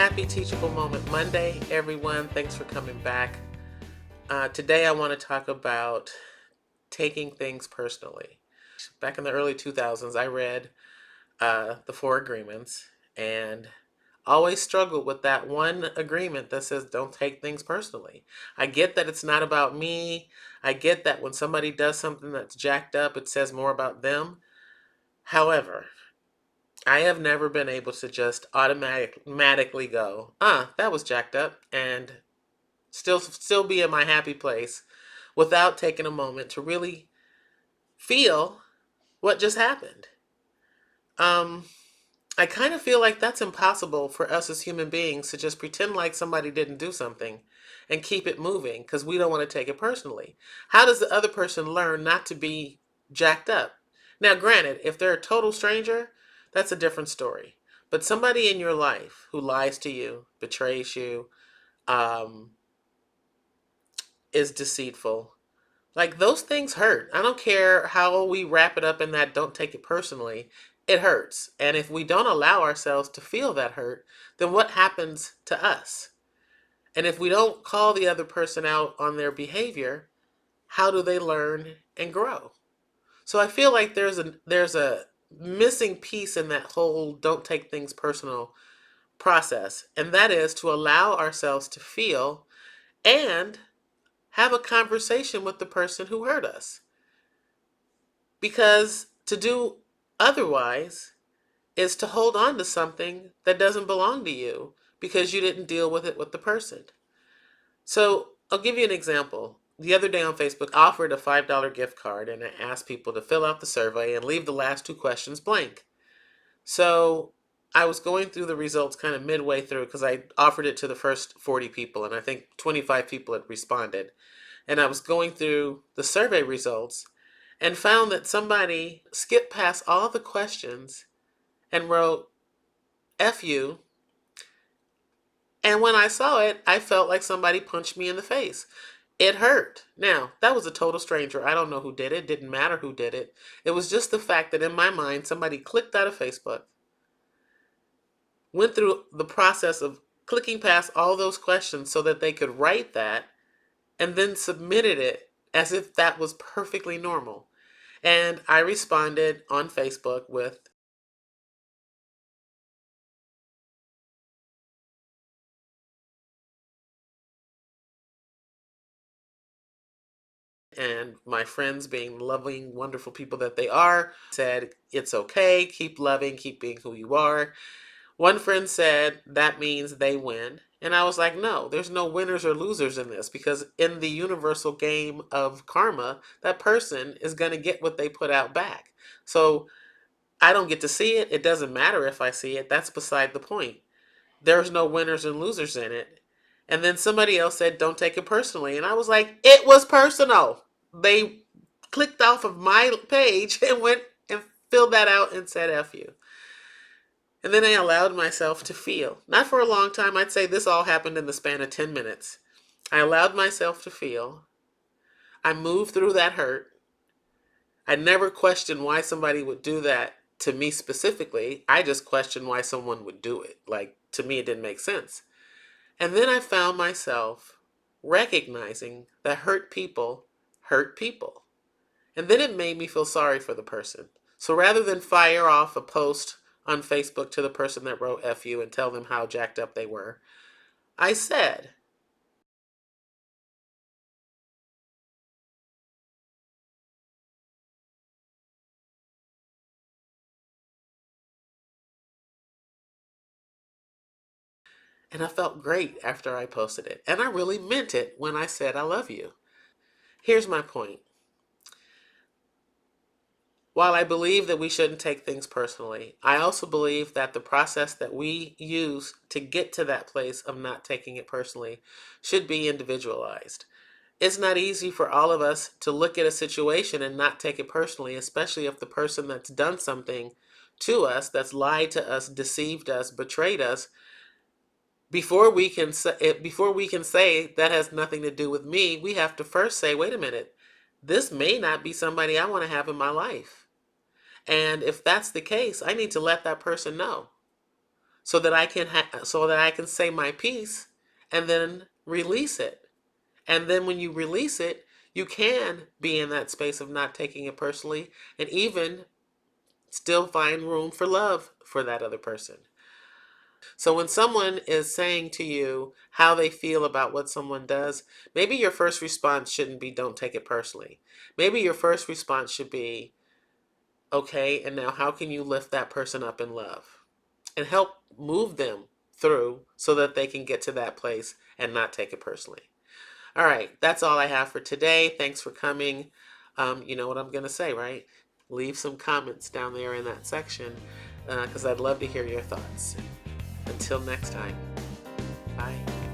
Happy Teachable Moment Monday, everyone. Thanks for coming back. Today I want to talk about taking things personally. Back in the early 2000s, I read the Four Agreements and always struggled with that one agreement that says don't take things personally. I get that it's not about me. I get that when somebody does something that's jacked up, it says more about them. However, I have never been able to just automatically go, that was jacked up, and still be in my happy place without taking a moment to really feel what just happened. Um, I kind of feel like that's impossible for us as human beings to just pretend like somebody didn't do something and keep it moving because we don't want to take it personally. How does the other person learn not to be jacked up? Now, granted, if they're a total stranger, that's a different story. But somebody in your life who lies to you, betrays you, um, is deceitful, like those things hurt. I don't care how we wrap it up in that don't take it personally. It hurts. And if we don't allow ourselves to feel that hurt, then what happens to us? And if we don't call the other person out on their behavior, how do they learn and grow? So I feel like there's a missing piece in that whole don't take things personal process, and that is to allow ourselves to feel and have a conversation with the person who hurt us. Because to do otherwise is to hold on to something that doesn't belong to you because you didn't deal with it with the person. So I'll give you an example. The other day on Facebook, I offered a $5 gift card and I asked people to fill out the survey and leave the last two questions blank. So I was going through the results kind of midway through because I offered it to the first 40 people and I think 25 people had responded. And I was going through the survey results and found that somebody skipped past all the questions and wrote F you. And when I saw it, I felt like somebody punched me in the face. It hurt. Now, that was a total stranger. I don't know who did it. Didn't matter who did it. It was just the fact that in my mind, somebody clicked out of Facebook, went through the process of clicking past all those questions so that they could write that, and then submitted it as if that was perfectly normal. And I responded on Facebook with, and my friends, being loving, wonderful people that they are, said, it's okay, keep loving, keep being who you are. One friend said, that means they win. And I was like, no, there's no winners or losers in this because in the universal game of karma, that person is going to get what they put out back. So I don't get to see it. It doesn't matter if I see it. That's beside the point. There's no winners and losers in it. And then somebody else said, don't take it personally. And I was like, it was personal. They clicked off of my page and went and filled that out and said, F you. And then I allowed myself to feel. Not for a long time. I'd say this all happened in the span of 10 minutes. I allowed myself to feel. I moved through that hurt. I never questioned why somebody would do that to me specifically. I just questioned why someone would do it. Like, to me, it didn't make sense. And then I found myself recognizing that hurt people hurt people. And then it made me feel sorry for the person. So rather than fire off a post on Facebook to the person that wrote F you and tell them how jacked up they were, I said, and I felt great after I posted it. And I really meant it when I said I love you. Here's my point. While I believe that we shouldn't take things personally, I also believe that the process that we use to get to that place of not taking it personally should be individualized. It's not easy for all of us to look at a situation and not take it personally, especially if the person that's done something to us, that's lied to us, deceived us, betrayed us, before we can say that has nothing to do with me, we have to first say, wait a minute, this may not be somebody I want to have in my life. And if that's the case, I need to let that person know. so that I can say my piece and then release it. And then when you release it, you can be in that space of not taking it personally and even still find room for love for that other person. So when someone is saying to you how they feel about what someone does, maybe your first response shouldn't be don't take it personally. Maybe your first response should be, okay, and now how can you lift that person up in love and help move them through so that they can get to that place and not take it personally. All right, that's all I have for today. Thanks for coming. You know what I'm going to say, right? Leave some comments down there in that section because I'd love to hear your thoughts. Until next time, bye.